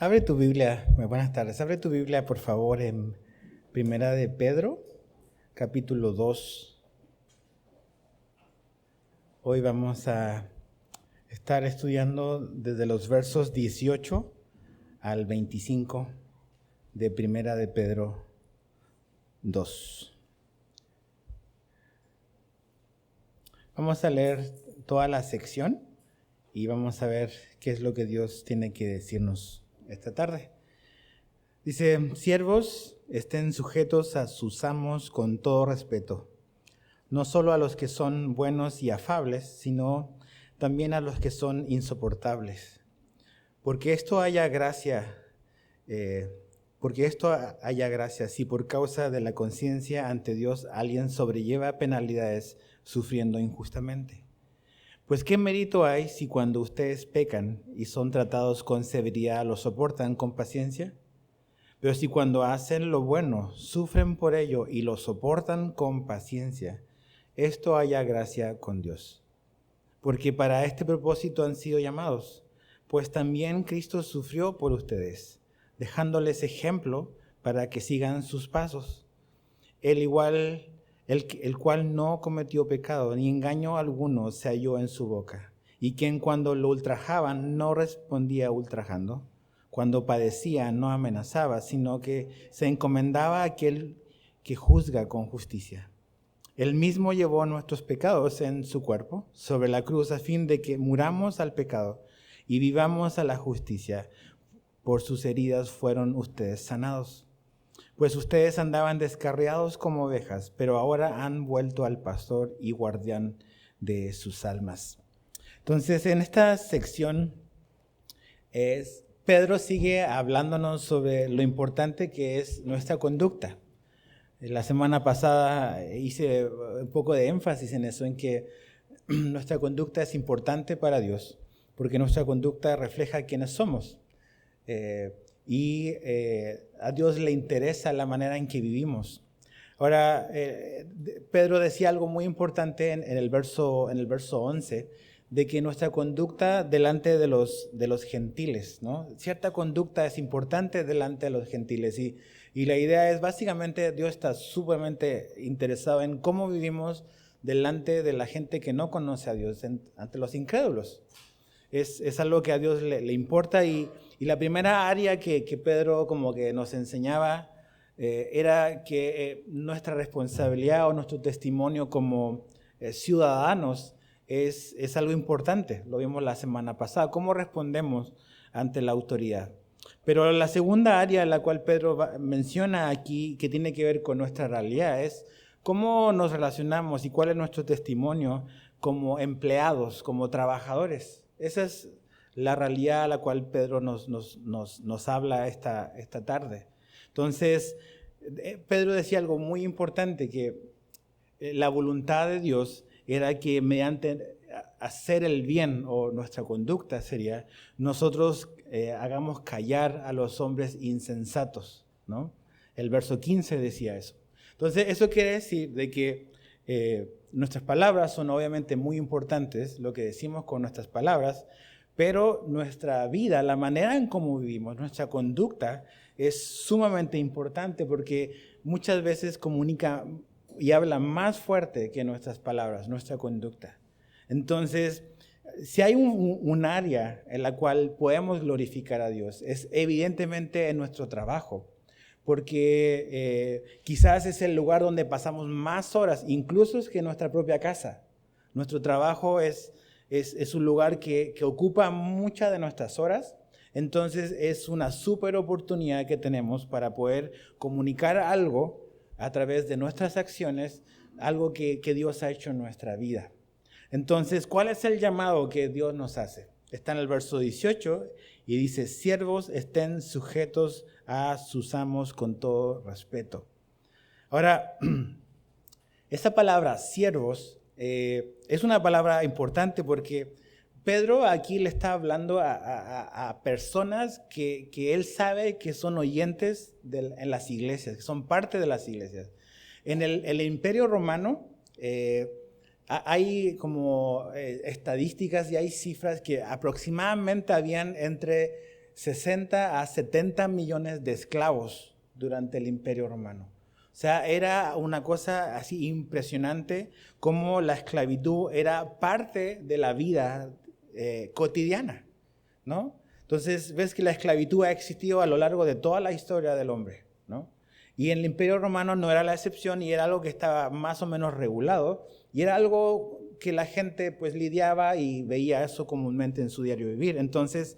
Abre tu Biblia, buenas tardes. Abre tu Biblia, por favor, en Primera de Pedro, capítulo 2. Hoy vamos a estar estudiando desde los versos 18 al 25 de Primera de Pedro 2. Vamos a leer toda la sección y vamos a ver qué es lo que Dios tiene que decirnos esta tarde. Dice: siervos, estén sujetos a sus amos con todo respeto, no solo a los que son buenos y afables, sino también a los que son insoportables. Porque esto haya gracia, si por causa de la conciencia ante Dios alguien sobrelleva penalidades sufriendo injustamente. Pues ¿qué mérito hay si cuando ustedes pecan y son tratados con severidad lo soportan con paciencia? Pero si cuando hacen lo bueno sufren por ello y lo soportan con paciencia, esto haya gracia con Dios. Porque para este propósito han sido llamados, pues también Cristo sufrió por ustedes, dejándoles ejemplo para que sigan sus pasos. El cual no cometió pecado, ni engaño alguno se halló en su boca, y quien cuando lo ultrajaban no respondía ultrajando. Cuando padecía no amenazaba, sino que se encomendaba a aquel que juzga con justicia. Él mismo llevó nuestros pecados en su cuerpo sobre la cruz a fin de que muramos al pecado y vivamos a la justicia. Por sus heridas fueron ustedes sanados. Pues ustedes andaban descarriados como ovejas, pero ahora han vuelto al pastor y guardián de sus almas. Entonces, en esta sección Pedro sigue hablándonos sobre lo importante que es nuestra conducta. La semana pasada hice un poco de énfasis en eso, en que nuestra conducta es importante para Dios, porque nuestra conducta refleja quiénes somos. A Dios le interesa la manera en que vivimos. Ahora, Pedro decía algo muy importante en el verso 11, de que nuestra conducta delante de los gentiles, ¿no? Cierta conducta es importante delante de los gentiles y la idea es básicamente Dios está sumamente interesado en cómo vivimos delante de la gente que no conoce a Dios, ante los incrédulos. Es algo que a Dios le importa y la primera área que Pedro como que nos enseñaba era que nuestra responsabilidad o nuestro testimonio como ciudadanos es algo importante. Lo vimos la semana pasada, cómo respondemos ante la autoridad. Pero la segunda área en la cual Pedro menciona aquí, que tiene que ver con nuestra realidad, es cómo nos relacionamos y cuál es nuestro testimonio como empleados, como trabajadores. Esa es la realidad a la cual Pedro nos habla esta tarde. Entonces, Pedro decía algo muy importante, que la voluntad de Dios era que mediante hacer el bien, o nuestra conducta sería, nosotros hagamos callar a los hombres insensatos, ¿no? El verso 15 decía eso. Entonces, eso quiere decir de que nuestras palabras son obviamente muy importantes, lo que decimos con nuestras palabras, pero nuestra vida, la manera en cómo vivimos, nuestra conducta es sumamente importante porque muchas veces comunica y habla más fuerte que nuestras palabras, nuestra conducta. Entonces, si hay un área en la cual podemos glorificar a Dios, es evidentemente en nuestro trabajo, porque quizás es el lugar donde pasamos más horas, incluso que en nuestra propia casa. Nuestro trabajo es un lugar que ocupa muchas de nuestras horas. Entonces es una súper oportunidad que tenemos para poder comunicar algo a través de nuestras acciones, algo que Dios ha hecho en nuestra vida. Entonces, ¿cuál es el llamado que Dios nos hace? Está en el verso 18 y dice: siervos, estén sujetos a sus amos con todo respeto. Ahora, esa palabra siervos es una palabra importante porque Pedro aquí le está hablando a personas que él sabe que son oyentes en las iglesias, que son parte de las iglesias. En el Imperio Romano hay como estadísticas y hay cifras que aproximadamente habían entre 60 a 70 millones de esclavos durante el Imperio Romano. O sea, era una cosa así impresionante como la esclavitud era parte de la vida cotidiana, ¿no? Entonces, ves que la esclavitud ha existido a lo largo de toda la historia del hombre, ¿no? Y en el Imperio Romano no era la excepción y era algo que estaba más o menos regulado y era algo que la gente pues lidiaba y veía eso comúnmente en su diario vivir. Entonces,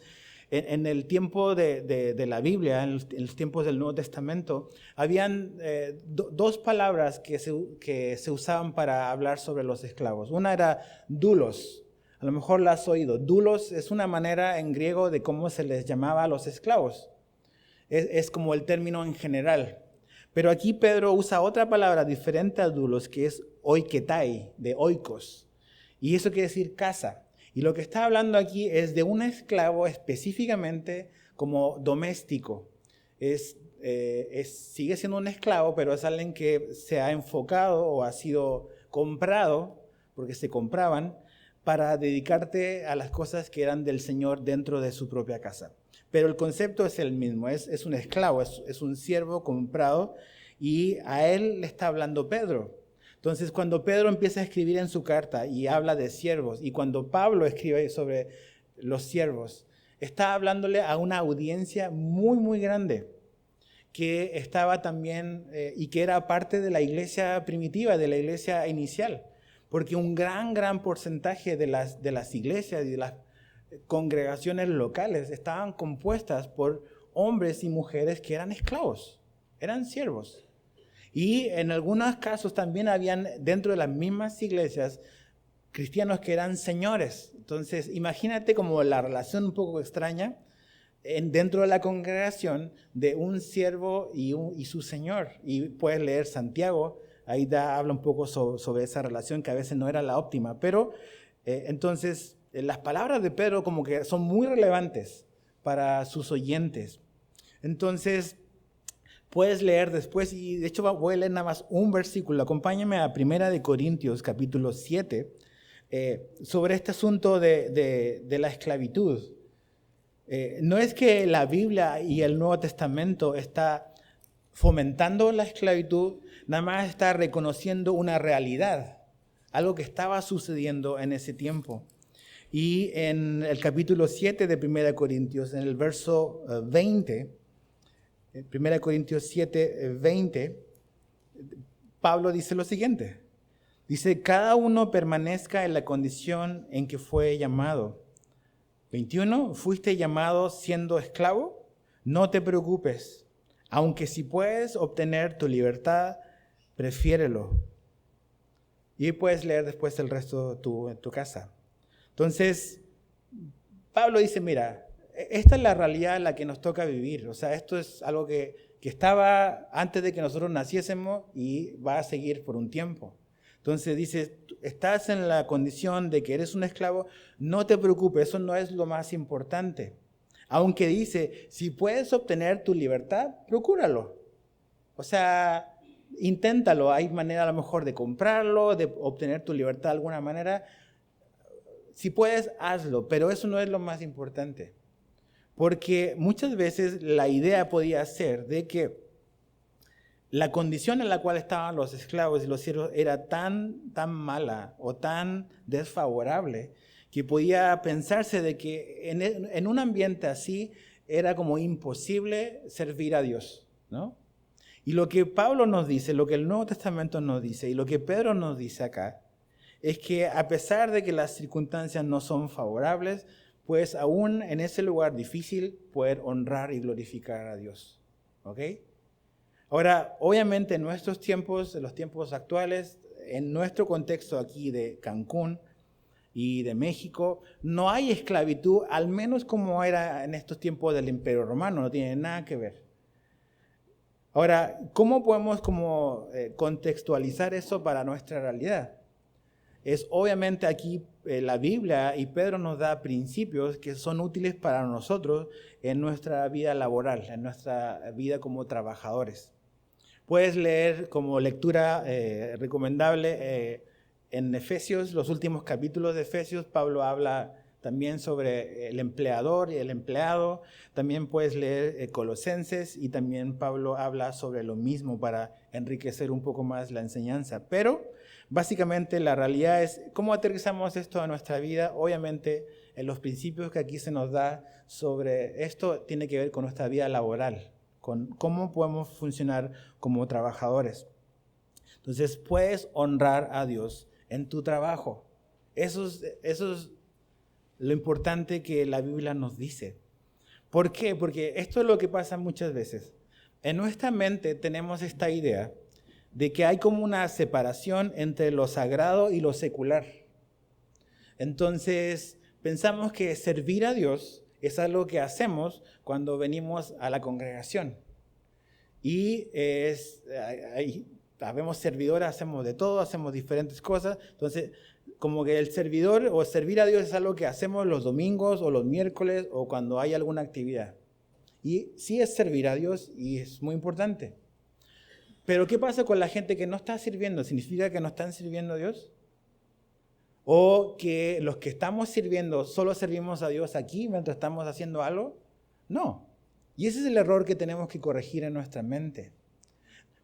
en el tiempo de la Biblia, en los tiempos del Nuevo Testamento, habían dos palabras que se usaban para hablar sobre los esclavos. Una era doulos. A lo mejor la has oído. Doulos es una manera en griego de cómo se les llamaba a los esclavos. Es como el término en general. Pero aquí Pedro usa otra palabra diferente a doulos, que es oiketai, de oikos. Y eso quiere decir casa. Y lo que está hablando aquí es de un esclavo específicamente como doméstico. Sigue siendo un esclavo, pero es alguien que se ha enfocado o ha sido comprado, porque se compraban, para dedicarte a las cosas que eran del Señor dentro de su propia casa. Pero el concepto es el mismo, es un esclavo, es un siervo comprado y a él le está hablando Pedro. Entonces, cuando Pedro empieza a escribir en su carta y habla de siervos, y cuando Pablo escribe sobre los siervos, está hablándole a una audiencia muy, muy grande que estaba también y que era parte de la iglesia primitiva, de la iglesia inicial. Porque un gran porcentaje de las iglesias y de las congregaciones locales estaban compuestas por hombres y mujeres que eran esclavos, eran siervos. Y en algunos casos también habían dentro de las mismas iglesias cristianos que eran señores. Entonces, imagínate como la relación un poco extraña dentro de la congregación de un siervo y su señor. Y puedes leer Santiago. Ahí habla un poco sobre esa relación que a veces no era la óptima, pero entonces las palabras de Pedro como que son muy relevantes para sus oyentes. Entonces puedes leer después, y de hecho voy a leer nada más un versículo. Acompáñame a 1 Corintios capítulo 7 sobre este asunto de la esclavitud. No es que la Biblia y el Nuevo Testamento está fomentando la esclavitud, nada más está reconociendo una realidad, algo que estaba sucediendo en ese tiempo. Y en el capítulo 7 de 1 Corintios, en el verso 20, 1 Corintios 7, 20, Pablo dice lo siguiente. Dice, cada uno permanezca en la condición en que fue llamado. 21, ¿fuiste llamado siendo esclavo? No te preocupes. Aunque si puedes obtener tu libertad, prefiérelo. Y puedes leer después el resto en tu casa. Entonces, Pablo dice, mira, esta es la realidad en la que nos toca vivir. O sea, esto es algo que estaba antes de que nosotros naciésemos y va a seguir por un tiempo. Entonces dice, estás en la condición de que eres un esclavo, no te preocupes, eso no es lo más importante. Aunque dice, si puedes obtener tu libertad, procúralo. O sea, inténtalo. Hay manera a lo mejor de comprarlo, de obtener tu libertad de alguna manera. Si puedes, hazlo, pero eso no es lo más importante. Porque muchas veces la idea podía ser de que la condición en la cual estaban los esclavos y los siervos era tan mala o tan desfavorable que podía pensarse de que en un ambiente así era como imposible servir a Dios, ¿no? Y lo que Pablo nos dice, lo que el Nuevo Testamento nos dice y lo que Pedro nos dice acá, es que a pesar de que las circunstancias no son favorables, pues aún en ese lugar difícil poder honrar y glorificar a Dios, ¿ok? Ahora, obviamente en nuestros tiempos, en los tiempos actuales, en nuestro contexto aquí de Cancún, y de México, no hay esclavitud, al menos como era en estos tiempos del Imperio Romano, no tiene nada que ver. Ahora, ¿cómo podemos contextualizar eso para nuestra realidad? Es obviamente aquí la Biblia y Pedro nos da principios que son útiles para nosotros en nuestra vida laboral, en nuestra vida como trabajadores. Puedes leer como lectura recomendable en Efesios, los últimos capítulos de Efesios, Pablo habla también sobre el empleador y el empleado. También puedes leer Colosenses y también Pablo habla sobre lo mismo para enriquecer un poco más la enseñanza. Pero básicamente la realidad es cómo aterrizamos esto a nuestra vida. Obviamente en los principios que aquí se nos da sobre esto tiene que ver con nuestra vida laboral, con cómo podemos funcionar como trabajadores. Entonces puedes honrar a Dios en tu trabajo. Eso es lo importante que la Biblia nos dice. ¿Por qué? Porque esto es lo que pasa muchas veces. En nuestra mente tenemos esta idea de que hay como una separación entre lo sagrado y lo secular. Entonces, pensamos que servir a Dios es algo que hacemos cuando venimos a la congregación. Y habemos servidores, hacemos de todo, hacemos diferentes cosas. Entonces, como que el servidor o servir a Dios es algo que hacemos los domingos o los miércoles o cuando hay alguna actividad. Y sí es servir a Dios y es muy importante. Pero ¿qué pasa con la gente que no está sirviendo? ¿Significa que no están sirviendo a Dios? ¿O que los que estamos sirviendo solo servimos a Dios aquí mientras estamos haciendo algo? No. Y ese es el error que tenemos que corregir en nuestra mente.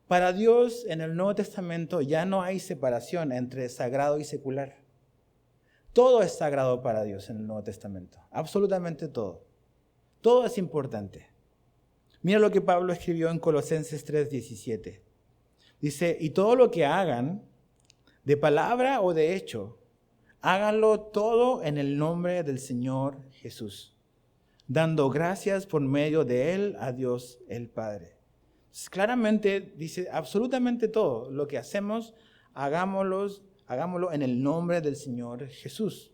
Para Dios en el Nuevo Testamento ya no hay separación entre sagrado y secular. Todo es sagrado para Dios en el Nuevo Testamento, absolutamente todo. Todo es importante. Mira lo que Pablo escribió en Colosenses 3:17. Dice, y todo lo que hagan, de palabra o de hecho, háganlo todo en el nombre del Señor Jesús, dando gracias por medio de Él a Dios el Padre. Entonces, claramente dice absolutamente todo lo que hacemos, hagámoslo en el nombre del Señor Jesús.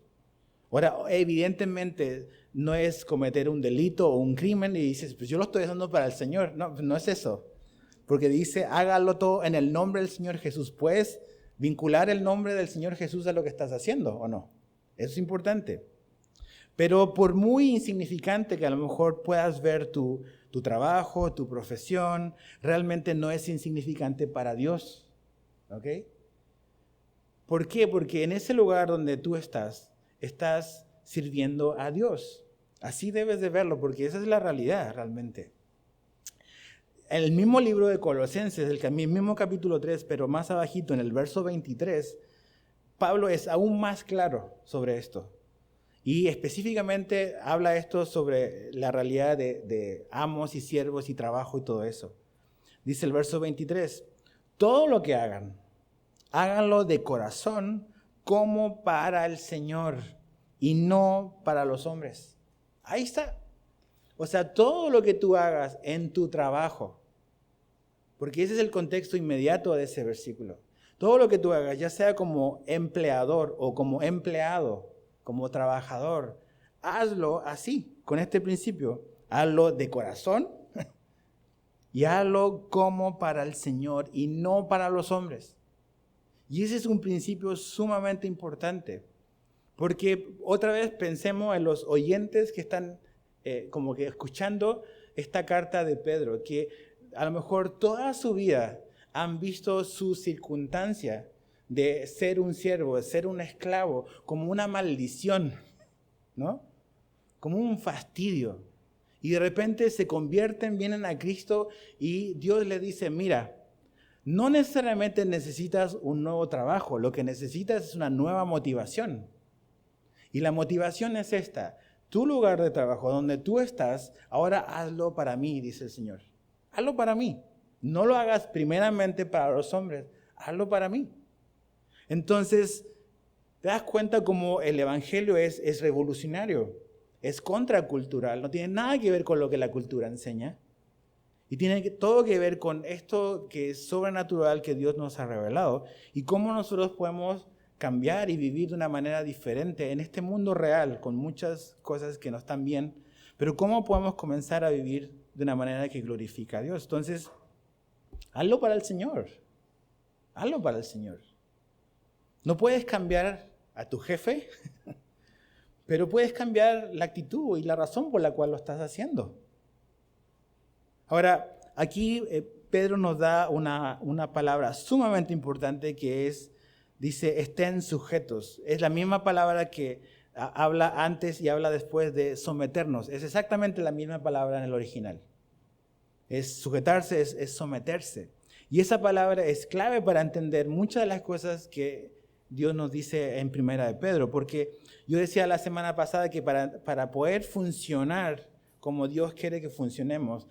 Ahora, evidentemente no es cometer un delito o un crimen y dices, pues yo lo estoy haciendo para el Señor. No, no es eso. Porque dice, hágalo todo en el nombre del Señor Jesús. ¿Puedes vincular el nombre del Señor Jesús a lo que estás haciendo o no? Eso es importante. Pero por muy insignificante que a lo mejor puedas ver tu trabajo, tu profesión, realmente no es insignificante para Dios. ¿Ok? ¿Por qué? Porque en ese lugar donde tú estás sirviendo a Dios. Así debes de verlo, porque esa es la realidad realmente. En el mismo libro de Colosenses, el mismo capítulo 3, pero más abajito en el verso 23, Pablo es aún más claro sobre esto. Y específicamente habla esto sobre la realidad de amos y siervos y trabajo y todo eso. Dice el verso 23, todo lo que hagan, háganlo de corazón como para el Señor y no para los hombres. Ahí está. O sea, todo lo que tú hagas en tu trabajo, porque ese es el contexto inmediato de ese versículo. Todo lo que tú hagas, ya sea como empleador o como empleado, como trabajador, hazlo así, con este principio. Hazlo de corazón y hazlo como para el Señor y no para los hombres. Y ese es un principio sumamente importante, porque otra vez pensemos en los oyentes que están como que escuchando esta carta de Pedro, que a lo mejor toda su vida han visto su circunstancia de ser un siervo, de ser un esclavo, como una maldición, ¿no? Como un fastidio. Y de repente se convierten, vienen a Cristo y Dios les dice, mira, no necesariamente necesitas un nuevo trabajo, lo que necesitas es una nueva motivación. Y la motivación es esta, tu lugar de trabajo, donde tú estás, ahora hazlo para mí, dice el Señor. Hazlo para mí. No lo hagas primeramente para los hombres, hazlo para mí. Entonces, te das cuenta cómo el evangelio es revolucionario, es contracultural, no tiene nada que ver con lo que la cultura enseña. Y tiene todo que ver con esto que es sobrenatural que Dios nos ha revelado y cómo nosotros podemos cambiar y vivir de una manera diferente en este mundo real con muchas cosas que no están bien, pero cómo podemos comenzar a vivir de una manera que glorifica a Dios. Entonces, hazlo para el Señor. Hazlo para el Señor. No puedes cambiar a tu jefe, pero puedes cambiar la actitud y la razón por la cual lo estás haciendo. Ahora, aquí Pedro nos da una palabra sumamente importante que dice, estén sujetos. Es la misma palabra que habla antes y habla después de someternos. Es exactamente la misma palabra en el original. Es sujetarse, es someterse. Y esa palabra es clave para entender muchas de las cosas que Dios nos dice en Primera de Pedro. Porque yo decía la semana pasada que para poder funcionar como Dios quiere que funcionemos,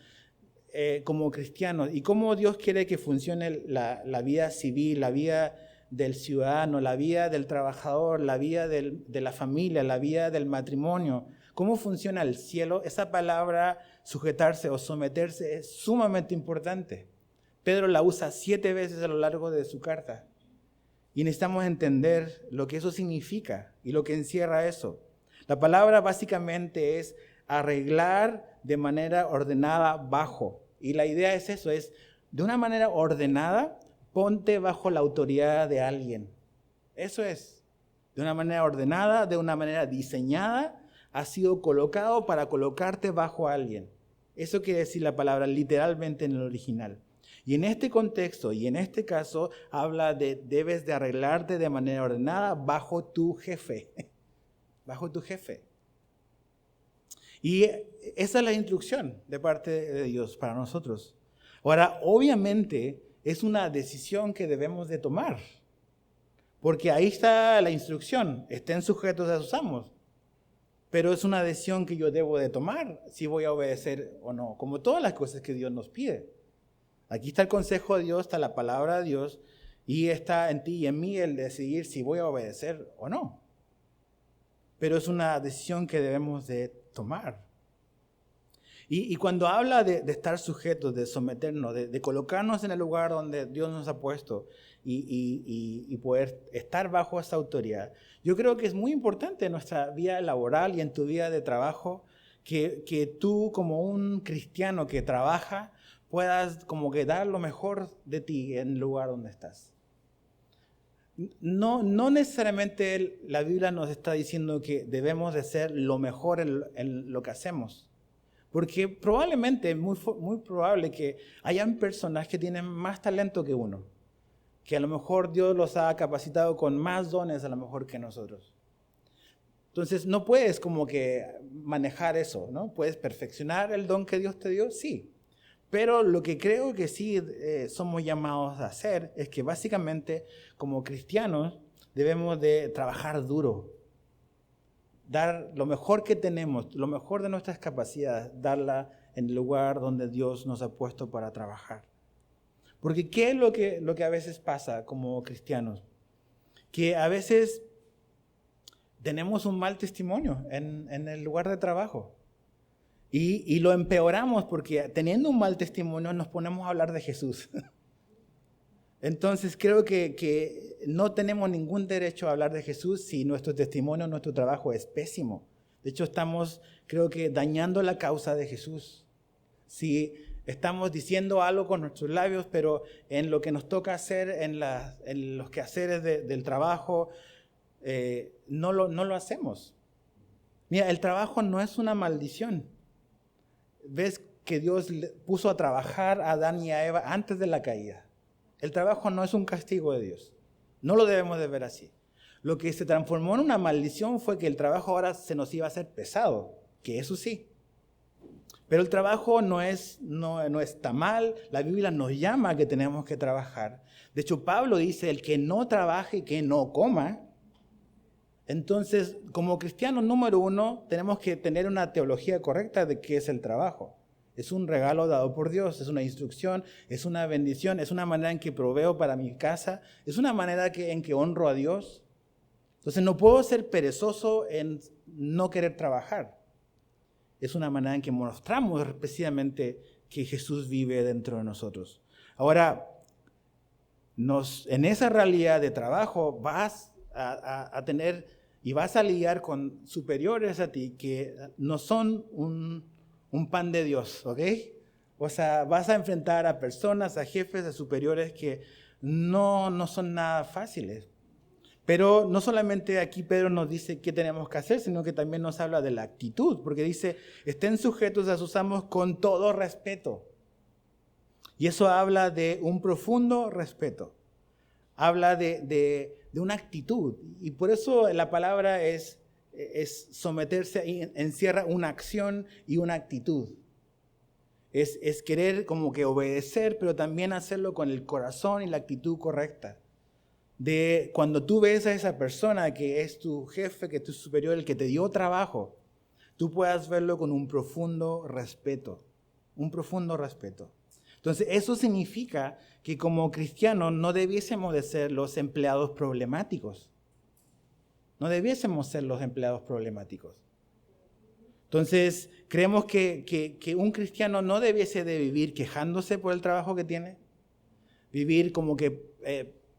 como cristianos, y cómo Dios quiere que funcione la vida civil, la vida del ciudadano, la vida del trabajador, la vida de la familia, la vida del matrimonio, cómo funciona el cielo, esa palabra sujetarse o someterse es sumamente importante. Pedro la usa 7 veces a lo largo de su carta. Y necesitamos entender lo que eso significa y lo que encierra eso. La palabra básicamente es arreglar de manera ordenada bajo. Y la idea es eso, es de una manera ordenada, ponte bajo la autoridad de alguien. Eso es, de una manera ordenada, de una manera diseñada, has sido colocado para colocarte bajo alguien. Eso quiere decir la palabra literalmente en el original. Y en este contexto y en este caso habla de debes de arreglarte de manera ordenada bajo tu jefe. Bajo tu jefe. Y esa es la instrucción de parte de Dios para nosotros. Ahora, obviamente, es una decisión que debemos de tomar. Porque ahí está la instrucción. Estén sujetos a sus amos. Pero es una decisión que yo debo de tomar si voy a obedecer o no. Como todas las cosas que Dios nos pide. Aquí está el consejo de Dios, está la palabra de Dios. Y está en ti y en mí el decidir si voy a obedecer o no. Pero es una decisión que debemos de tomar. Y cuando habla de estar sujetos, de someternos, de colocarnos en el lugar donde Dios nos ha puesto y poder estar bajo esa autoridad, yo creo que es muy importante en nuestra vida laboral y en tu vida de trabajo que tú como un cristiano que trabaja puedas como que dar lo mejor de ti en el lugar donde estás. No necesariamente la Biblia nos está diciendo que debemos de ser lo mejor en lo que hacemos. Porque probablemente, es muy probable que hayan personas que tienen más talento que uno. Que a lo mejor Dios los ha capacitado con más dones a lo mejor que nosotros. Entonces no puedes como que manejar eso, ¿no? Puedes perfeccionar el don que Dios te dio, sí. Pero lo que creo que sí somos llamados a hacer es que básicamente como cristianos debemos de trabajar duro. Dar lo mejor que tenemos, lo mejor de nuestras capacidades, darla en el lugar donde Dios nos ha puesto para trabajar. Porque ¿qué es lo que a veces pasa como cristianos? Que a veces tenemos un mal testimonio en el lugar de trabajo. Y lo empeoramos porque teniendo un mal testimonio nos ponemos a hablar de Jesús. Entonces creo que no tenemos ningún derecho a hablar de Jesús si nuestro testimonio, nuestro trabajo es pésimo. De hecho estamos, creo que, dañando la causa de Jesús. Si estamos diciendo algo con nuestros labios, pero en lo que nos toca hacer, en los quehaceres del trabajo, no lo hacemos. Mira, el trabajo no es una maldición. Ves que Dios puso a trabajar a Adán y a Eva antes de la caída. El trabajo no es un castigo de Dios. No lo debemos de ver así. Lo que se transformó en una maldición fue que el trabajo ahora se nos iba a hacer pesado, que eso sí. Pero el trabajo no está mal. La Biblia nos llama a que tenemos que trabajar. De hecho, Pablo dice, el que no trabaje, que no coma. Entonces, como cristianos, número uno, tenemos que tener una teología correcta de qué es el trabajo. Es un regalo dado por Dios, es una instrucción, es una bendición, es una manera en que proveo para mi casa, es una manera en que honro a Dios. Entonces no puedo ser perezoso en no querer trabajar. Es una manera en que mostramos precisamente que Jesús vive dentro de nosotros. Ahora, en esa realidad de trabajo vas a tener y vas a lidiar con superiores a ti que no son un pan de Dios, ¿ok? O sea, vas a enfrentar a personas, a jefes, a superiores que no son nada fáciles. Pero no solamente aquí Pedro nos dice qué tenemos que hacer, sino que también nos habla de la actitud, porque dice, estén sujetos a sus amos con todo respeto. Y eso habla de un profundo respeto. Habla de una actitud. Y por eso la palabra es es someterse, encierra una acción y una actitud. Es querer como que obedecer, pero también hacerlo con el corazón y la actitud correcta. De cuando tú ves a esa persona que es tu jefe, que es tu superior, el que te dio trabajo, tú puedas verlo con un profundo respeto. Un profundo respeto. Entonces, eso significa que como cristianos no debiésemos de ser los empleados problemáticos. No debiésemos ser los empleados problemáticos. Entonces, creemos que un cristiano no debiese de vivir quejándose por el trabajo que tiene, vivir como que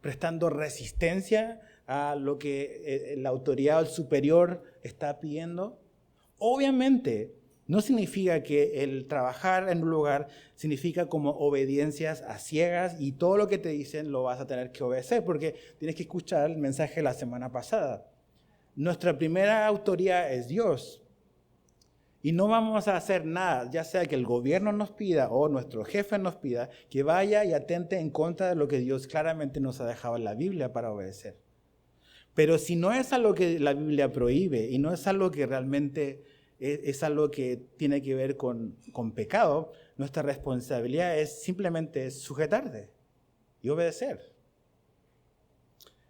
prestando resistencia a lo que la autoridad o el superior está pidiendo. Obviamente, no significa que el trabajar en un lugar significa como obediencias a ciegas y todo lo que te dicen lo vas a tener que obedecer, porque tienes que escuchar el mensaje de la semana pasada. Nuestra primera autoridad es Dios. Y no vamos a hacer nada, ya sea que el gobierno nos pida o nuestro jefe nos pida, que vaya y atente en contra de lo que Dios claramente nos ha dejado en la Biblia para obedecer. Pero si no es algo que la Biblia prohíbe y no es algo que realmente es algo que tiene que ver con pecado, nuestra responsabilidad es simplemente sujetarte y obedecer.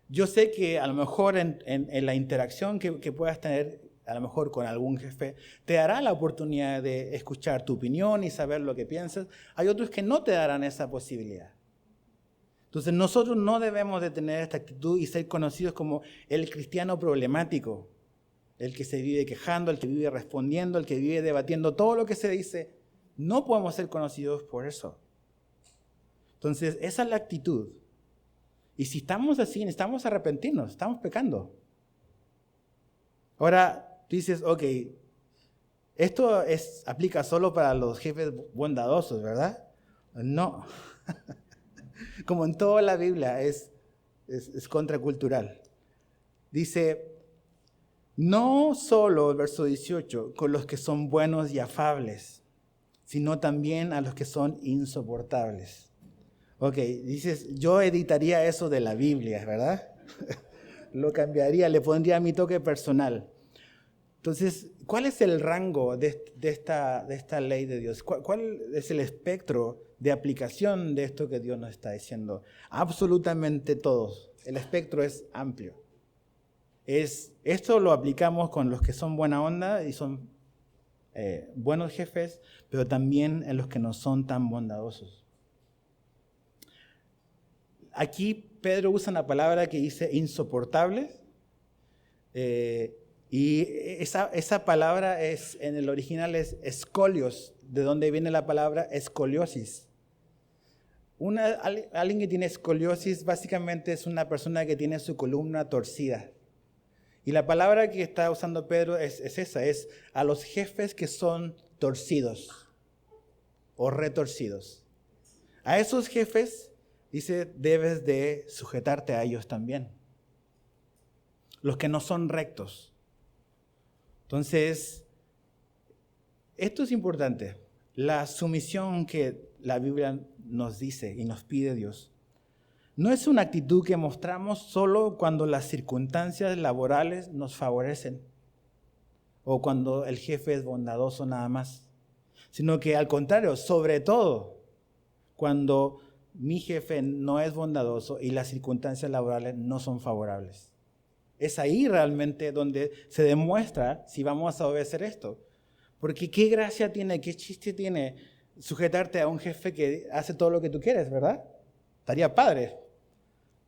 Yo sé que a lo mejor en la interacción que puedas tener a lo mejor con algún jefe, te dará la oportunidad de escuchar tu opinión y saber lo que piensas. Hay otros que no te darán esa posibilidad. Entonces nosotros no debemos de tener esta actitud y ser conocidos como el cristiano problemático, el que se vive quejando, el que vive respondiendo, el que vive debatiendo todo lo que se dice. No podemos ser conocidos por eso. Entonces esa es la actitud. Y si estamos así, necesitamos arrepentirnos, estamos pecando. Ahora, dices, ok, esto aplica solo para los jefes bondadosos, ¿verdad? No. Como en toda la Biblia, es contracultural. Dice, no solo, el verso 18, con los que son buenos y afables, sino también a los que son insoportables. Ok, dices, yo editaría eso de la Biblia, ¿verdad? Lo cambiaría, le pondría mi toque personal. Entonces, ¿cuál es el rango de esta ley de Dios? ¿Cuál es el espectro de aplicación de esto que Dios nos está diciendo? Absolutamente todos. El espectro es amplio. Esto lo aplicamos con los que son buena onda y son buenos jefes, pero también en los que no son tan bondadosos. Aquí Pedro usa una palabra que dice insoportable. Y esa palabra en el original es escolios, de donde viene la palabra escoliosis. Alguien que tiene escoliosis básicamente es una persona que tiene su columna torcida. Y la palabra que está usando Pedro es esa, es a los jefes que son torcidos o retorcidos. A esos jefes, dice, debes de sujetarte a ellos también. Los que no son rectos. Entonces, esto es importante. La sumisión que la Biblia nos dice y nos pide Dios no es una actitud que mostramos solo cuando las circunstancias laborales nos favorecen o cuando el jefe es bondadoso nada más, sino que al contrario, sobre todo cuando mi jefe no es bondadoso y las circunstancias laborales no son favorables. Es ahí realmente donde se demuestra si vamos a obedecer esto. Porque qué gracia tiene, qué chiste tiene sujetarte a un jefe que hace todo lo que tú quieres, ¿verdad? Estaría padre.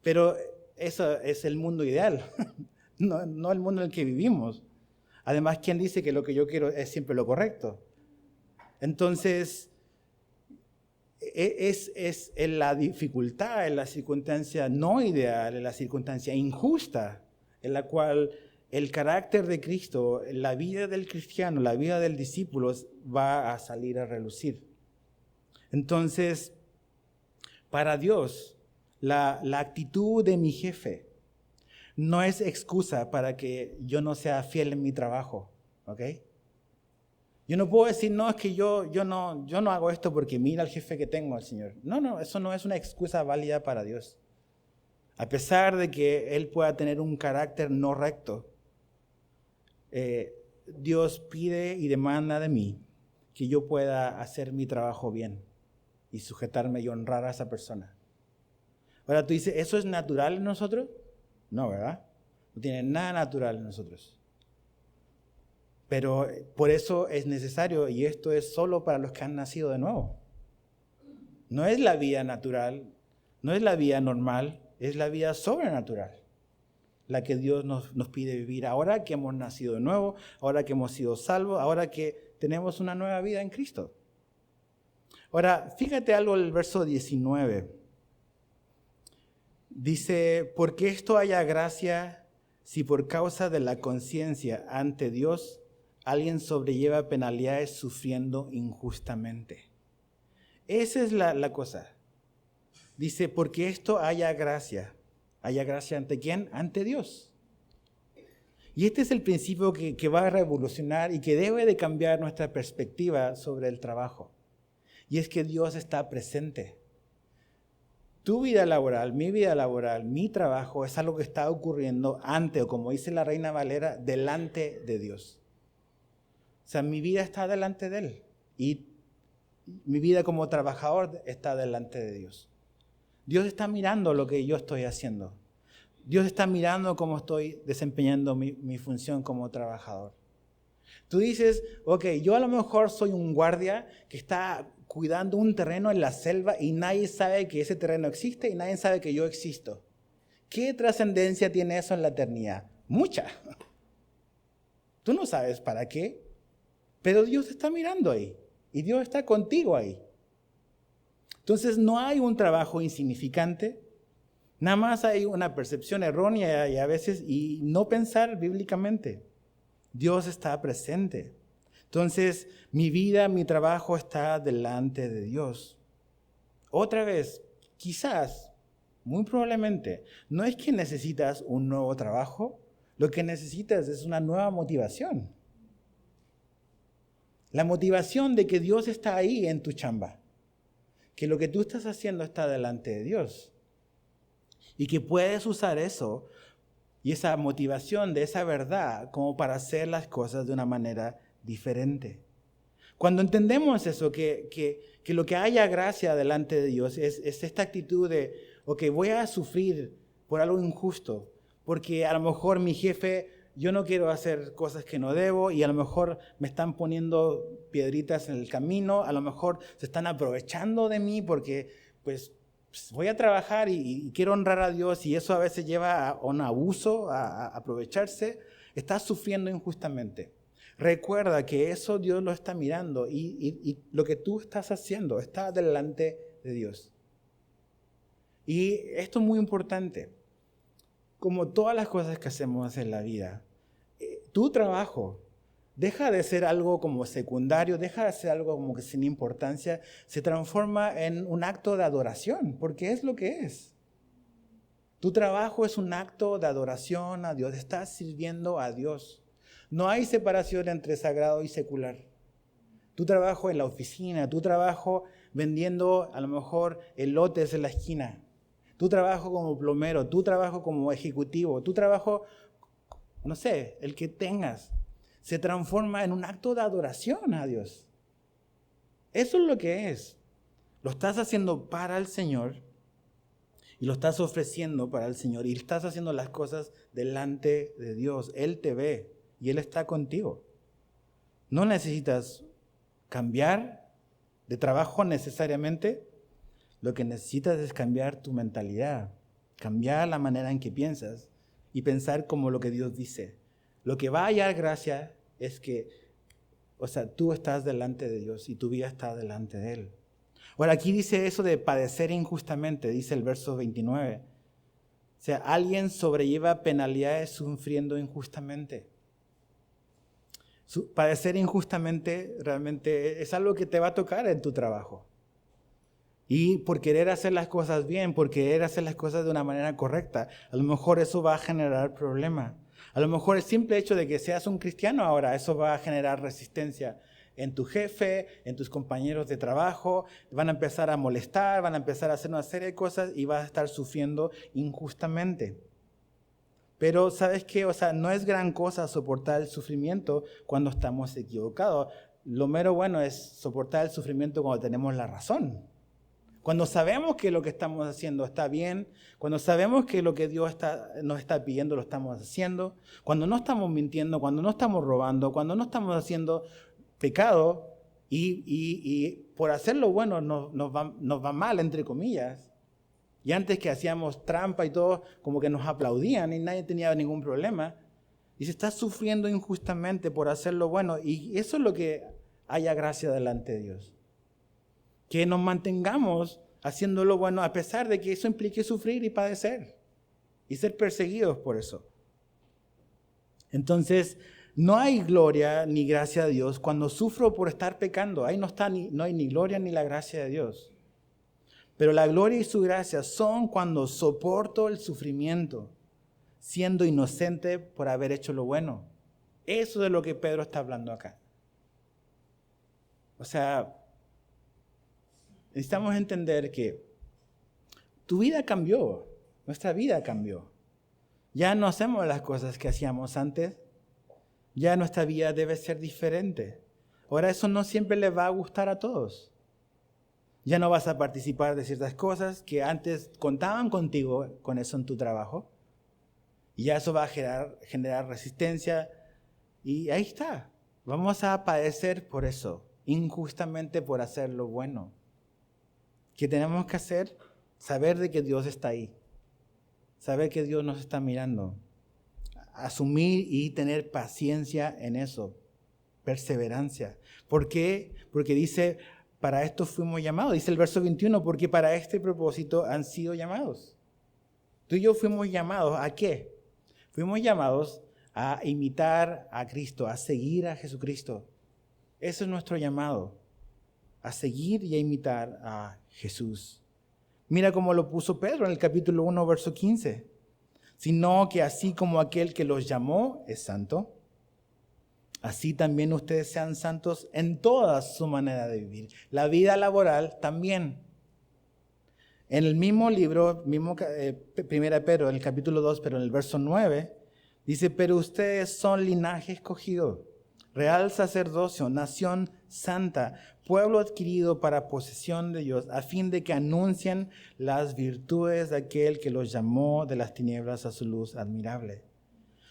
Pero eso es el mundo ideal, no el mundo en el que vivimos. Además, ¿quién dice que lo que yo quiero es siempre lo correcto? Entonces, es en la dificultad, en la circunstancia no ideal, en la circunstancia injusta, en la cual el carácter de Cristo, la vida del cristiano, la vida del discípulo va a salir a relucir. Entonces, para Dios, la actitud de mi jefe no es excusa para que yo no sea fiel en mi trabajo, ¿ok? Yo no puedo decir, no, es que yo no hago esto porque mira al jefe que tengo, al Señor. No, eso no es una excusa válida para Dios. A pesar de que Él pueda tener un carácter no recto, Dios pide y demanda de mí que yo pueda hacer mi trabajo bien y sujetarme y honrar a esa persona. Ahora tú dices, ¿eso es natural en nosotros? No, ¿verdad? No tiene nada natural en nosotros. Pero por eso es necesario, y esto es solo para los que han nacido de nuevo. No es la vida natural, no es la vida normal, es la vida sobrenatural, la que Dios nos pide vivir ahora que hemos nacido de nuevo, ahora que hemos sido salvos, ahora que tenemos una nueva vida en Cristo. Ahora, fíjate algo en el verso 19. Dice, porque esto haya gracia si por causa de la conciencia ante Dios alguien sobrelleva penalidades sufriendo injustamente. Esa es la cosa. Dice, porque esto haya gracia. ¿Haya gracia ante quién? Ante Dios. Y este es el principio que va a revolucionar y que debe de cambiar nuestra perspectiva sobre el trabajo. Y es que Dios está presente. Tu vida laboral, mi trabajo es algo que está ocurriendo ante, o como dice la Reina Valera, delante de Dios. O sea, mi vida está delante de Él. Y mi vida como trabajador está delante de Dios. Dios está mirando lo que yo estoy haciendo. Dios está mirando cómo estoy desempeñando mi función como trabajador. Tú dices, ok, yo a lo mejor soy un guardia que está cuidando un terreno en la selva y nadie sabe que ese terreno existe y nadie sabe que yo existo. ¿Qué trascendencia tiene eso en la eternidad? Mucha. Tú no sabes para qué, pero Dios está mirando ahí y Dios está contigo ahí. Entonces no hay un trabajo insignificante, nada más hay una percepción errónea y a veces y no pensar bíblicamente. Dios está presente. Entonces, mi vida, mi trabajo está delante de Dios. Otra vez, quizás, muy probablemente, no es que necesitas un nuevo trabajo, lo que necesitas es una nueva motivación. La motivación de que Dios está ahí en tu chamba, que lo que tú estás haciendo está delante de Dios y que puedes usar eso y esa motivación de esa verdad como para hacer las cosas de una manera diferente. Cuando entendemos eso, que lo que haya gracia delante de Dios es esta actitud de, ok, voy a sufrir por algo injusto, porque a lo mejor mi jefe, yo no quiero hacer cosas que no debo y a lo mejor me están poniendo piedritas en el camino, a lo mejor se están aprovechando de mí porque pues voy a trabajar y quiero honrar a Dios y eso a veces lleva a un abuso, a aprovecharse, estás sufriendo injustamente. Recuerda que eso Dios lo está mirando y lo que tú estás haciendo está delante de Dios. Y esto es muy importante. Como todas las cosas que hacemos en la vida, tu trabajo deja de ser algo como secundario, deja de ser algo como que sin importancia, se transforma en un acto de adoración, porque es lo que es. Tu trabajo es un acto de adoración a Dios, estás sirviendo a Dios. No hay separación entre sagrado y secular. Tu trabajo en la oficina, tu trabajo vendiendo a lo mejor elotes en la esquina, tu trabajo como plomero, tu trabajo como ejecutivo, tu trabajo, no sé, el que tengas, se transforma en un acto de adoración a Dios. Eso es lo que es. Lo estás haciendo para el Señor y lo estás ofreciendo para el Señor y estás haciendo las cosas delante de Dios. Él te ve y Él está contigo. No necesitas cambiar de trabajo necesariamente. Lo que necesitas es cambiar tu mentalidad, cambiar la manera en que piensas y pensar como lo que Dios dice. Lo que va a hallar gracia es que, tú estás delante de Dios y tu vida está delante de Él. Ahora, aquí dice eso de padecer injustamente, dice el verso 29. O sea, alguien sobrelleva penalidades sufriendo injustamente. Padecer injustamente realmente es algo que te va a tocar en tu trabajo. Y por querer hacer las cosas bien, por querer hacer las cosas de una manera correcta, a lo mejor eso va a generar problemas. A lo mejor el simple hecho de que seas un cristiano ahora, eso va a generar resistencia en tu jefe, en tus compañeros de trabajo, van a empezar a molestar, van a empezar a hacer una serie de cosas y vas a estar sufriendo injustamente. Pero ¿sabes qué? O sea, no es gran cosa soportar el sufrimiento cuando estamos equivocados. Lo mero bueno es soportar el sufrimiento cuando tenemos la razón. Cuando sabemos que lo que estamos haciendo está bien, cuando sabemos que lo que Dios nos está pidiendo lo estamos haciendo, cuando no estamos mintiendo, cuando no estamos robando, cuando no estamos haciendo pecado y por hacer lo bueno nos va mal, entre comillas. Y antes que hacíamos trampa y todo, como que nos aplaudían y nadie tenía ningún problema. Y se está sufriendo injustamente por hacer lo bueno. Y eso es lo que haya gracia delante de Dios. Que nos mantengamos haciendo lo bueno a pesar de que eso implique sufrir y padecer. Y ser perseguidos por eso. Entonces, no hay gloria ni gracia de Dios cuando sufro por estar pecando. Ahí no hay ni gloria ni la gracia de Dios. Pero la gloria y su gracia son cuando soporto el sufrimiento, siendo inocente por haber hecho lo bueno. Eso es de lo que Pedro está hablando acá. O sea, necesitamos entender que tu vida cambió, nuestra vida cambió. Ya no hacemos las cosas que hacíamos antes, ya nuestra vida debe ser diferente. Ahora eso no siempre le va a gustar a todos. Ya no vas a participar de ciertas cosas que antes contaban contigo con eso en tu trabajo. Y ya eso va a generar resistencia. Y ahí está. Vamos a padecer por eso, injustamente por hacer lo bueno. ¿Qué tenemos que hacer? Saber de que Dios está ahí. Saber que Dios nos está mirando. Asumir y tener paciencia en eso. Perseverancia. ¿Por qué? Porque dice, para esto fuimos llamados. Dice el verso 21, porque para este propósito han sido llamados. Tú y yo fuimos llamados ¿a qué? Fuimos llamados a imitar a Cristo, a seguir a Jesucristo. Ese es nuestro llamado, a seguir y a imitar a Jesús. Mira cómo lo puso Pedro en el capítulo 1, verso 15. Sino que así como aquel que los llamó es santo, así también ustedes sean santos en toda su manera de vivir. La vida laboral también. En el mismo libro, Primera Pedro, en el capítulo 2, pero en el verso 9, dice, pero ustedes son linaje escogido, real sacerdocio, nación santa, pueblo adquirido para posesión de Dios, a fin de que anuncien las virtudes de aquel que los llamó de las tinieblas a su luz admirable.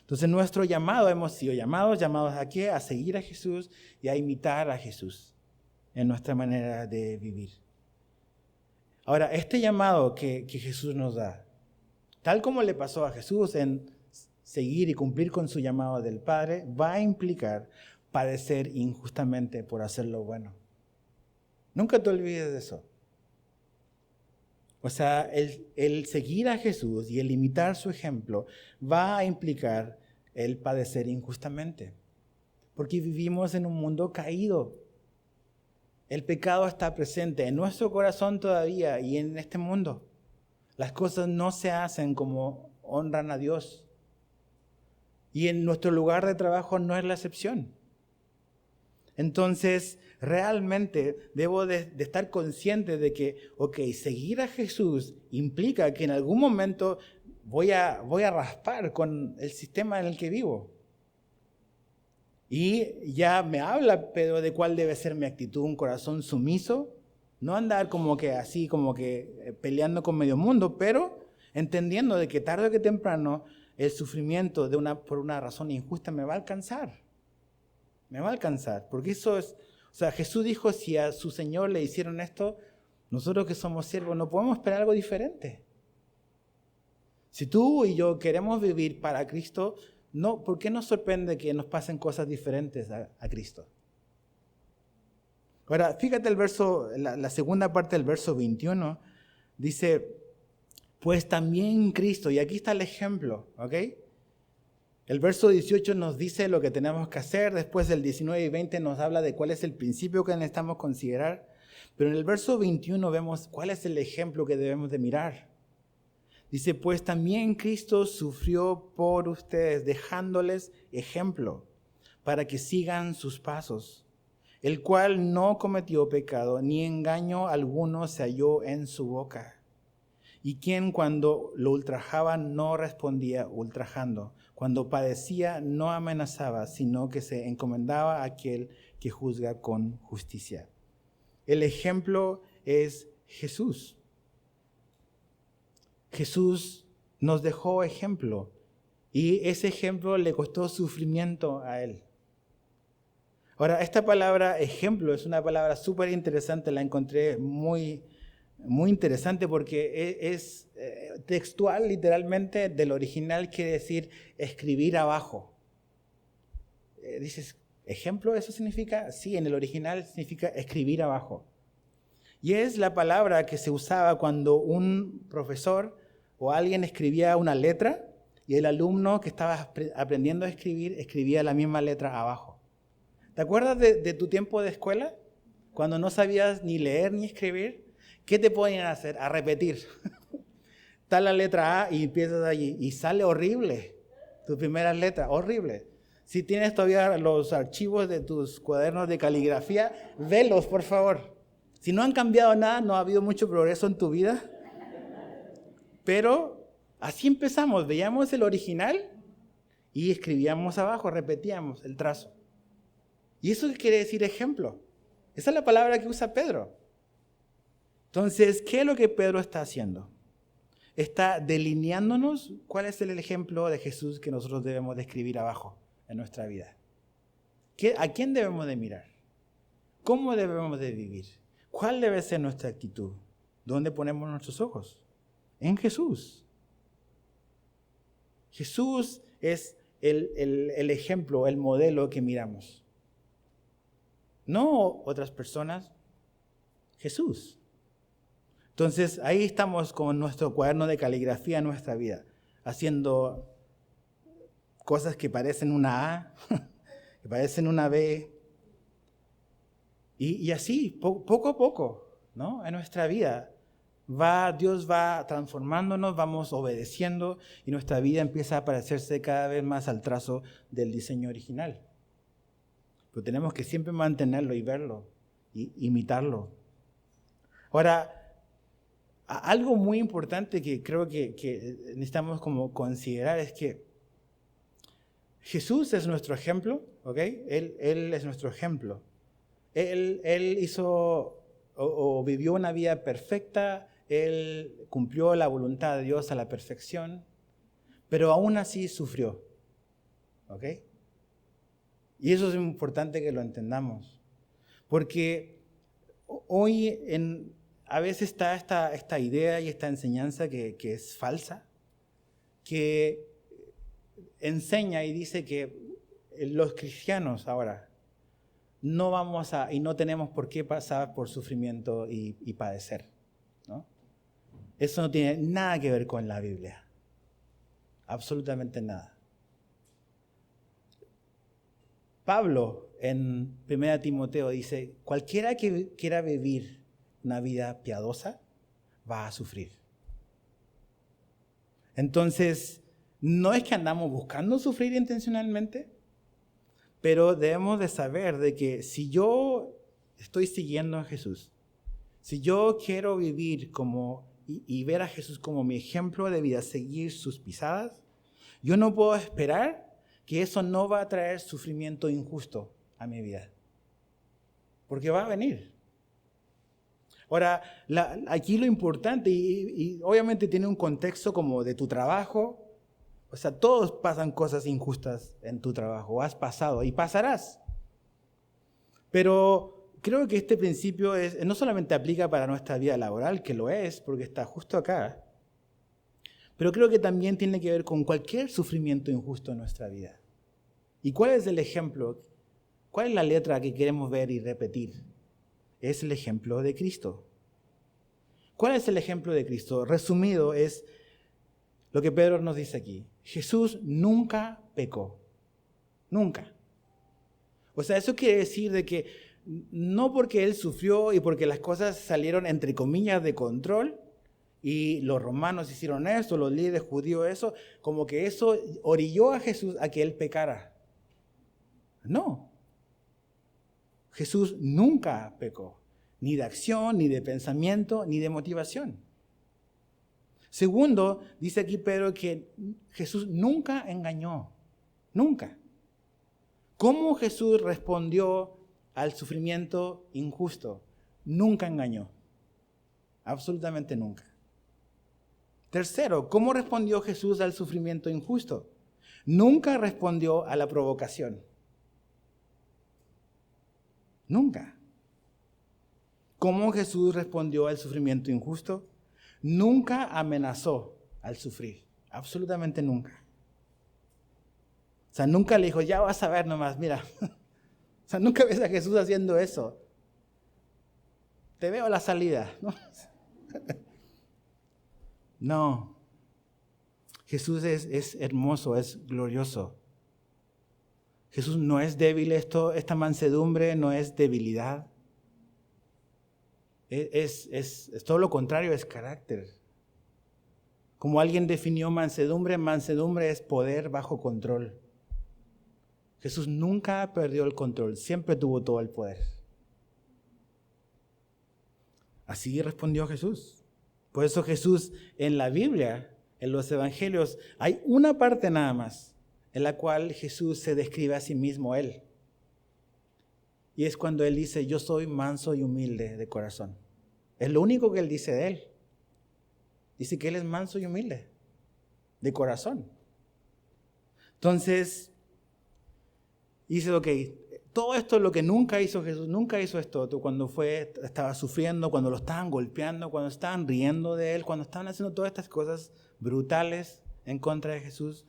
Entonces nuestro llamado, hemos sido llamados ¿a qué? A seguir a Jesús y a imitar a Jesús en nuestra manera de vivir. Ahora, este llamado que Jesús nos da, tal como le pasó a Jesús en seguir y cumplir con su llamado del Padre, va a implicar padecer injustamente por hacer lo bueno. Nunca te olvides de eso. O sea, el seguir a Jesús y el imitar su ejemplo va a implicar el padecer injustamente. Porque vivimos en un mundo caído. El pecado está presente en nuestro corazón todavía y en este mundo. Las cosas no se hacen como honran a Dios. Y en nuestro lugar de trabajo no es la excepción. Entonces, realmente debo de estar consciente de que, seguir a Jesús implica que en algún momento voy a raspar con el sistema en el que vivo. Y ya me habla Pedro de cuál debe ser mi actitud, un corazón sumiso, no andar peleando con medio mundo, pero entendiendo de que tarde o que temprano el sufrimiento por una razón injusta me va a alcanzar. Me va a alcanzar, porque eso es, Jesús dijo, si a su Señor le hicieron esto, nosotros que somos siervos no podemos esperar algo diferente. Si tú y yo queremos vivir para Cristo, no, ¿por qué nos sorprende que nos pasen cosas diferentes a Cristo? Ahora, fíjate el verso, la segunda parte del verso 21, dice, pues también Cristo, y aquí está el ejemplo, ¿ok? El verso 18 nos dice lo que tenemos que hacer, después del 19 y 20 nos habla de cuál es el principio que necesitamos considerar, pero en el verso 21 vemos cuál es el ejemplo que debemos de mirar. Dice, pues también Cristo sufrió por ustedes, dejándoles ejemplo, para que sigan sus pasos, el cual no cometió pecado, ni engaño alguno se halló en su boca. y quien cuando lo ultrajaban no respondía ultrajando, cuando padecía no amenazaba, sino que se encomendaba a aquel que juzga con justicia. El ejemplo es Jesús. Jesús nos dejó ejemplo y ese ejemplo le costó sufrimiento a él. Ahora, esta palabra ejemplo es una palabra súper interesante, la encontré muy interesante porque es textual, literalmente, del original quiere decir escribir abajo. Dices, ¿ejemplo eso significa? Sí, en el original significa escribir abajo. Y es la palabra que se usaba cuando un profesor o alguien escribía una letra y el alumno que estaba aprendiendo a escribir escribía la misma letra abajo. ¿Te acuerdas de tu tiempo de escuela? Cuando no sabías ni leer ni escribir, ¿qué te ponían a hacer? A repetir. Está la letra A y empiezas allí y sale horrible. Tus primeras letras, horrible. Si tienes todavía los archivos de tus cuadernos de caligrafía, velos, por favor. Si no han cambiado nada, no ha habido mucho progreso en tu vida. Pero así empezamos, veíamos el original y escribíamos abajo, repetíamos el trazo. ¿Y eso quiere decir ejemplo? Esa es la palabra que usa Pedro. Entonces, ¿qué es lo que Pedro está haciendo? Está delineándonos cuál es el ejemplo de Jesús que nosotros debemos de escribir abajo en nuestra vida. ¿A quién debemos de mirar? ¿Cómo debemos de vivir? ¿Cuál debe ser nuestra actitud? ¿Dónde ponemos nuestros ojos? En Jesús. Jesús es el ejemplo, el modelo que miramos. No otras personas, Jesús. Entonces ahí estamos con nuestro cuaderno de caligrafía en nuestra vida, haciendo cosas que parecen una A, que parecen una B. Y así, poco a poco, ¿no? En nuestra vida, Dios va transformándonos, vamos obedeciendo y nuestra vida empieza a parecerse cada vez más al trazo del diseño original. Pero tenemos que siempre mantenerlo y verlo, y imitarlo. Ahora, algo muy importante que creo que necesitamos como considerar es que Jesús es nuestro ejemplo, ¿ok? Él es nuestro ejemplo. Él hizo o vivió una vida perfecta, Él cumplió la voluntad de Dios a la perfección, pero aún así sufrió, ¿ok? Y eso es importante que lo entendamos, porque hoy a veces está esta idea y esta enseñanza que es falsa, que enseña y dice que los cristianos ahora no vamos y no tenemos por qué pasar por sufrimiento y padecer, ¿no? Eso no tiene nada que ver con la Biblia, absolutamente nada. Pablo en 1 Timoteo dice, cualquiera que quiera vivir una vida piadosa va a sufrir. Entonces, no es que andamos buscando sufrir intencionalmente, pero debemos de saber de que si yo estoy siguiendo a Jesús, si yo quiero vivir y ver a Jesús como mi ejemplo de vida, seguir sus pisadas, yo no puedo esperar que eso no va a traer sufrimiento injusto a mi vida, porque va a venir. Ahora, aquí lo importante, y obviamente tiene un contexto como de tu trabajo, o sea, todos pasan cosas injustas en tu trabajo, has pasado y pasarás. Pero creo que este principio no solamente aplica para nuestra vida laboral, que lo es, porque está justo acá, pero creo que también tiene que ver con cualquier sufrimiento injusto en nuestra vida. ¿Y cuál es el ejemplo? ¿Cuál es la letra que queremos ver y repetir? Es el ejemplo de Cristo. ¿Cuál es el ejemplo de Cristo? Resumido es lo que Pedro nos dice aquí. Jesús nunca pecó. Nunca. O sea, eso quiere decir de que no porque Él sufrió y porque las cosas salieron entre comillas de control y los romanos hicieron esto, los líderes judíos eso, como que eso orilló a Jesús a que Él pecara. No. Jesús nunca pecó. Ni de acción, ni de pensamiento, ni de motivación. Segundo, dice aquí Pedro que Jesús nunca engañó, nunca. ¿Cómo Jesús respondió al sufrimiento injusto? Nunca engañó, absolutamente nunca. Tercero, ¿cómo respondió Jesús al sufrimiento injusto? Nunca respondió a la provocación. Nunca. ¿Cómo Jesús respondió al sufrimiento injusto? Nunca amenazó al sufrir, absolutamente nunca. O sea, nunca le dijo, ya vas a ver nomás, mira. O sea, nunca ves a Jesús haciendo eso. Te veo la salida, ¿no? No. Jesús es hermoso, es glorioso. Jesús no es débil, esta mansedumbre no es debilidad. Es todo lo contrario, es carácter. Como alguien definió mansedumbre, mansedumbre es poder bajo control. Jesús nunca perdió el control, siempre tuvo todo el poder. Así respondió Jesús. Por eso Jesús en la Biblia, en los evangelios, hay una parte nada más en la cual Jesús se describe a sí mismo él. Y es cuando él dice, yo soy manso y humilde de corazón. Es lo único que él dice de él. Dice que él es manso y humilde de corazón. Entonces, dice, ok, todo esto es lo que nunca hizo Jesús, nunca hizo esto cuando estaba sufriendo, cuando lo estaban golpeando, cuando estaban riendo de él, cuando estaban haciendo todas estas cosas brutales en contra de Jesús.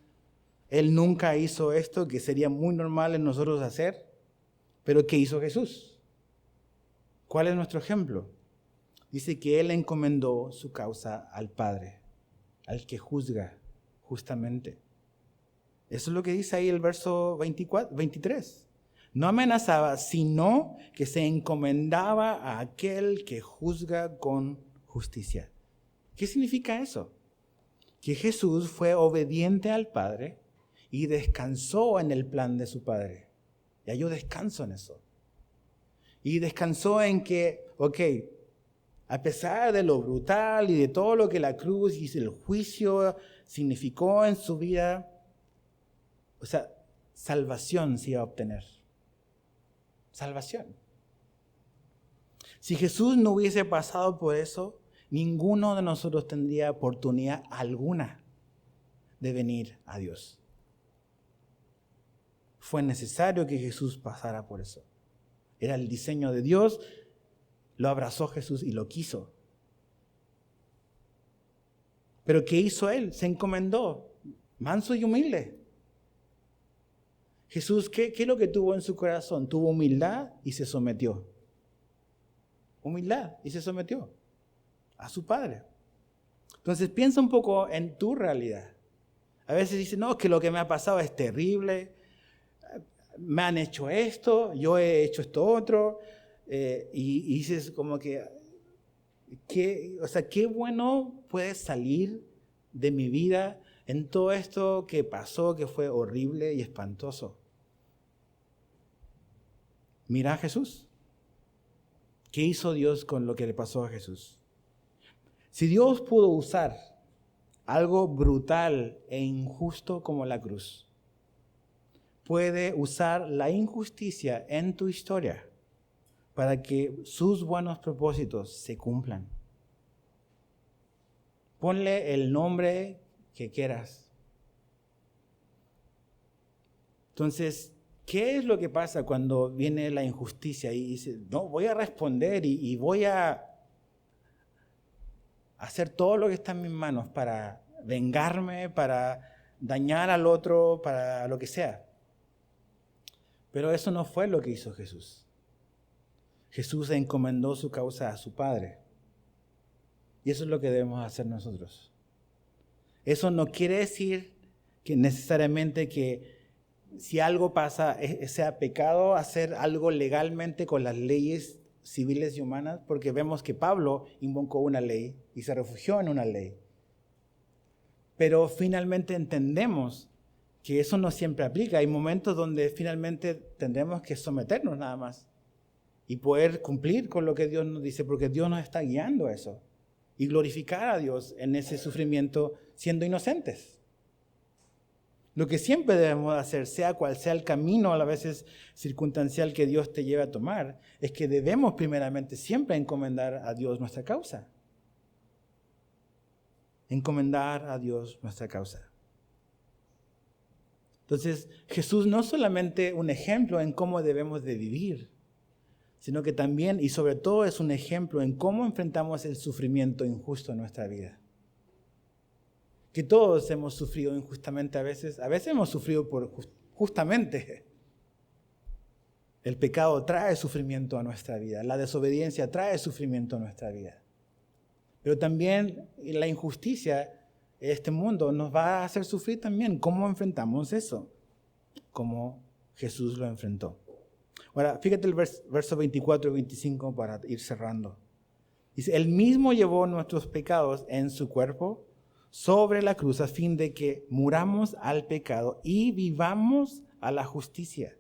Él nunca hizo esto que sería muy normal en nosotros hacer, pero ¿qué hizo Jesús? ¿Cuál es nuestro ejemplo? Dice que él encomendó su causa al Padre, al que juzga justamente. Eso es lo que dice ahí el verso 23. No amenazaba, sino que se encomendaba a aquel que juzga con justicia. ¿Qué significa eso? Que Jesús fue obediente al Padre y descansó en el plan de su Padre. Ya yo descanso en eso. Y descansó en que, ok, a pesar de lo brutal y de todo lo que la cruz y el juicio significó en su vida, o sea, salvación se iba a obtener. Salvación. Si Jesús no hubiese pasado por eso, ninguno de nosotros tendría oportunidad alguna de venir a Dios. Fue necesario que Jesús pasara por eso. Era el diseño de Dios, lo abrazó Jesús y lo quiso. Pero ¿qué hizo él? Se encomendó, manso y humilde. Jesús, ¿qué es lo que tuvo en su corazón? Tuvo humildad y se sometió. Humildad y se sometió a su Padre. Entonces piensa un poco en tu realidad. A veces dices, no, que lo que me ha pasado es terrible. Me han hecho esto, yo he hecho esto otro. Y dices como que, qué bueno puede salir de mi vida en todo esto que pasó, que fue horrible y espantoso. Mira a Jesús. ¿Qué hizo Dios con lo que le pasó a Jesús? Si Dios pudo usar algo brutal e injusto como la cruz, puede usar la injusticia en tu historia para que sus buenos propósitos se cumplan. Ponle el nombre que quieras. Entonces, ¿qué es lo que pasa cuando viene la injusticia y dice, no, voy a responder y voy a hacer todo lo que está en mis manos para vengarme, para dañar al otro, para lo que sea? Pero eso no fue lo que hizo Jesús. Jesús encomendó su causa a su Padre. Y eso es lo que debemos hacer nosotros. Eso no quiere decir que necesariamente que si algo pasa sea pecado hacer algo legalmente con las leyes civiles y humanas, porque vemos que Pablo invocó una ley y se refugió en una ley. Pero finalmente entendemos que eso no siempre aplica. Hay momentos donde finalmente tendremos que someternos nada más y poder cumplir con lo que Dios nos dice, porque Dios nos está guiando a eso. y glorificar a Dios en ese sufrimiento siendo inocentes. Lo que siempre debemos hacer, sea cual sea el camino a veces circunstancial que Dios te lleve a tomar, es que debemos primeramente siempre encomendar a Dios nuestra causa. Encomendar a Dios nuestra causa. Entonces, Jesús no es solamente un ejemplo en cómo debemos de vivir, sino que también y sobre todo es un ejemplo en cómo enfrentamos el sufrimiento injusto en nuestra vida. Que todos hemos sufrido injustamente a veces hemos sufrido justamente. El pecado trae sufrimiento a nuestra vida, la desobediencia trae sufrimiento a nuestra vida. Pero también la injusticia de este mundo nos va a hacer sufrir también. ¿Cómo enfrentamos eso? Como Jesús lo enfrentó. Ahora, fíjate el verso 24 y 25 para ir cerrando. Dice, Él mismo llevó nuestros pecados en su cuerpo sobre la cruz a fin de que muramos al pecado y vivamos a la justicia.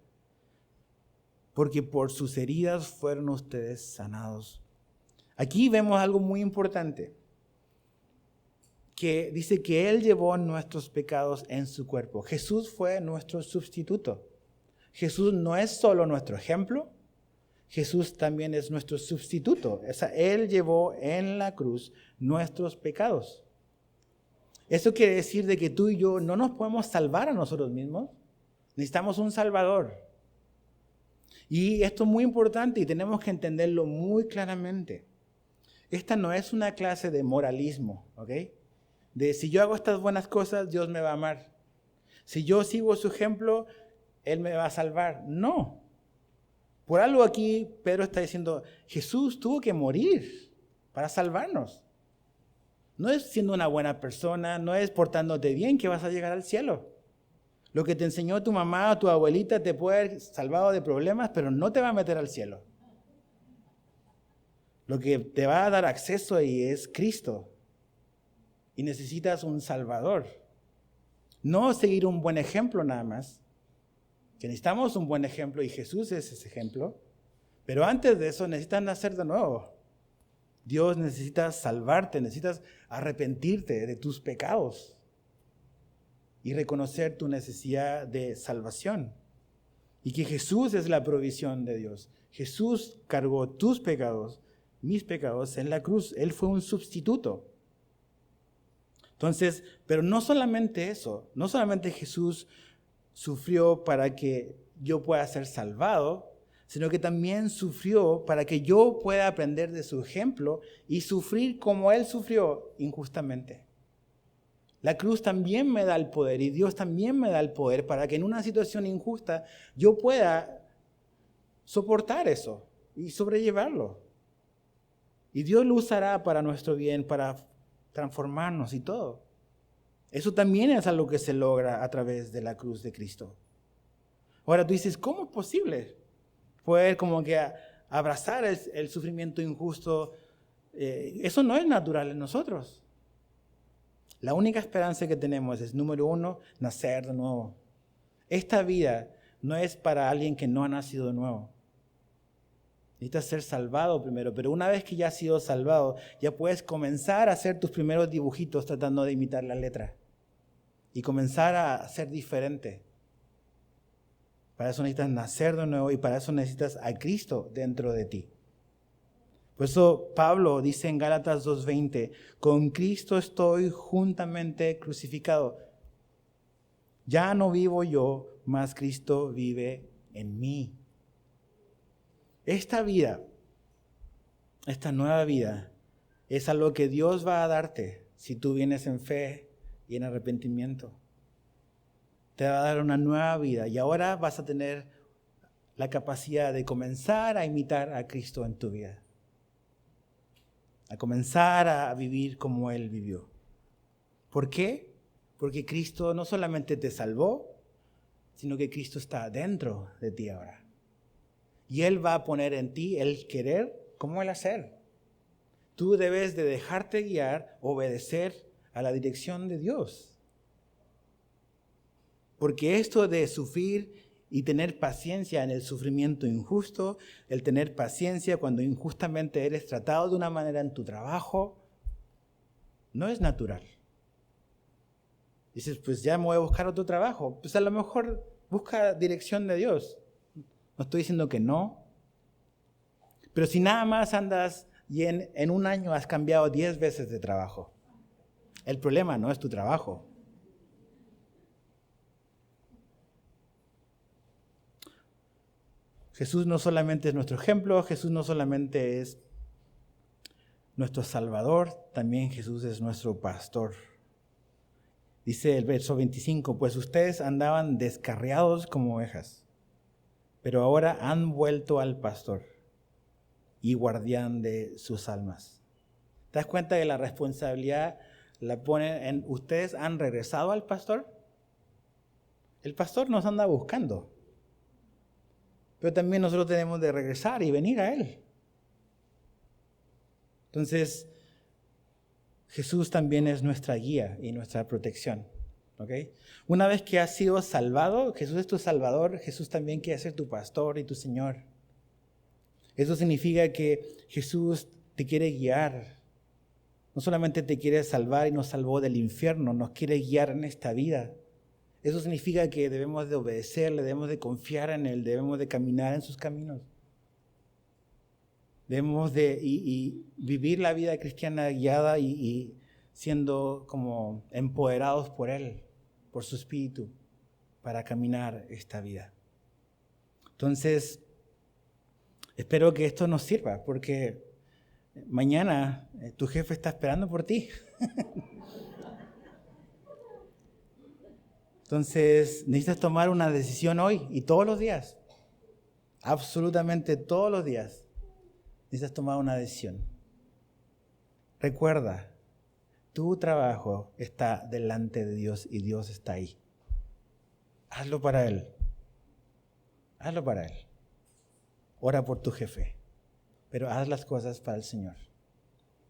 Porque por sus heridas fueron ustedes sanados. Aquí vemos algo muy importante, que dice que Él llevó nuestros pecados en su cuerpo. Jesús fue nuestro sustituto. Jesús no es solo nuestro ejemplo, Jesús también es nuestro sustituto. Él llevó en la cruz nuestros pecados. Eso quiere decir de que tú y yo no nos podemos salvar a nosotros mismos. Necesitamos un Salvador. Y esto es muy importante y tenemos que entenderlo muy claramente. Esta no es una clase de moralismo, ¿ok? De si yo hago estas buenas cosas, Dios me va a amar. Si yo sigo su ejemplo, Él me va a salvar. No. Por algo aquí Pedro está diciendo, Jesús tuvo que morir para salvarnos. No es siendo una buena persona, no es portándote bien que vas a llegar al cielo. Lo que te enseñó tu mamá o tu abuelita te puede haber salvado de problemas, pero no te va a meter al cielo. Lo que te va a dar acceso ahí es Cristo. Y necesitas un Salvador. No seguir un buen ejemplo nada más. Que necesitamos un buen ejemplo y Jesús es ese ejemplo. Pero antes de eso necesitas nacer de nuevo. Dios necesita salvarte, necesitas arrepentirte de tus pecados y reconocer tu necesidad de salvación. Y que Jesús es la provisión de Dios. Jesús cargó tus pecados, mis pecados en la cruz. Él fue un sustituto. Entonces, pero no solamente eso, no solamente Jesús sufrió para que yo pueda ser salvado, sino que también sufrió para que yo pueda aprender de su ejemplo y sufrir como Él sufrió injustamente. La cruz también me da el poder y Dios también me da el poder para que en una situación injusta yo pueda soportar eso y sobrellevarlo. Y Dios lo usará para nuestro bien, para transformarnos y todo. Eso también es algo que se logra a través de la cruz de Cristo. Ahora tú dices, ¿cómo es posible poder como que abrazar el sufrimiento injusto? Eso no es natural en nosotros. La única esperanza que tenemos es, número uno, nacer de nuevo. Esta vida no es para alguien que no ha nacido de nuevo. Necesitas ser salvado primero, pero una vez que ya has sido salvado, ya puedes comenzar a hacer tus primeros dibujitos tratando de imitar la letra y comenzar a ser diferente. Para eso necesitas nacer de nuevo y para eso necesitas a Cristo dentro de ti. Por eso Pablo dice en Gálatas 2:20, con Cristo estoy juntamente crucificado. Ya no vivo yo, mas Cristo vive en mí. Esta vida, esta nueva vida, es algo que Dios va a darte si tú vienes en fe y en arrepentimiento. Te va a dar una nueva vida y ahora vas a tener la capacidad de comenzar a imitar a Cristo en tu vida. A comenzar a vivir como Él vivió. ¿Por qué? Porque Cristo no solamente te salvó, sino que Cristo está dentro de ti ahora. Y Él va a poner en ti el querer como el hacer. Tú debes de dejarte guiar, obedecer a la dirección de Dios. Porque esto de sufrir y tener paciencia en el sufrimiento injusto, el tener paciencia cuando injustamente eres tratado de una manera en tu trabajo, no es natural. Dices, pues ya me voy a buscar otro trabajo. Pues a lo mejor busca dirección de Dios. No estoy diciendo que no. Pero si nada más andas y en un año has cambiado 10 veces de trabajo, el problema no es tu trabajo. Jesús no solamente es nuestro ejemplo, Jesús no solamente es nuestro Salvador, también Jesús es nuestro pastor. Dice el verso 25, pues ustedes andaban descarriados como ovejas, pero ahora han vuelto al pastor y guardián de sus almas. ¿Te das cuenta que la responsabilidad la ponen en ustedes han regresado al pastor? El pastor nos anda buscando, pero también nosotros tenemos de regresar y venir a él. Entonces, Jesús también es nuestra guía y nuestra protección. ¿Okay? Una vez que has sido salvado, Jesús es tu Salvador, Jesús también quiere ser tu pastor y tu Señor. Eso significa que Jesús te quiere guiar. No solamente te quiere salvar y nos salvó del infierno, nos quiere guiar en esta vida. Eso significa que debemos de obedecerle, debemos de confiar en Él, debemos de caminar en sus caminos. Debemos de vivir la vida cristiana guiada y siendo como empoderados por Él, por su Espíritu, para caminar esta vida. Entonces, espero que esto nos sirva, porque mañana tu jefe está esperando por ti. Entonces, necesitas tomar una decisión hoy y todos los días. Absolutamente todos los días. Necesitas tomar una decisión. Recuerda, tu trabajo está delante de Dios y Dios está ahí. Hazlo para Él. Hazlo para Él. Ora por tu jefe, pero haz las cosas para el Señor.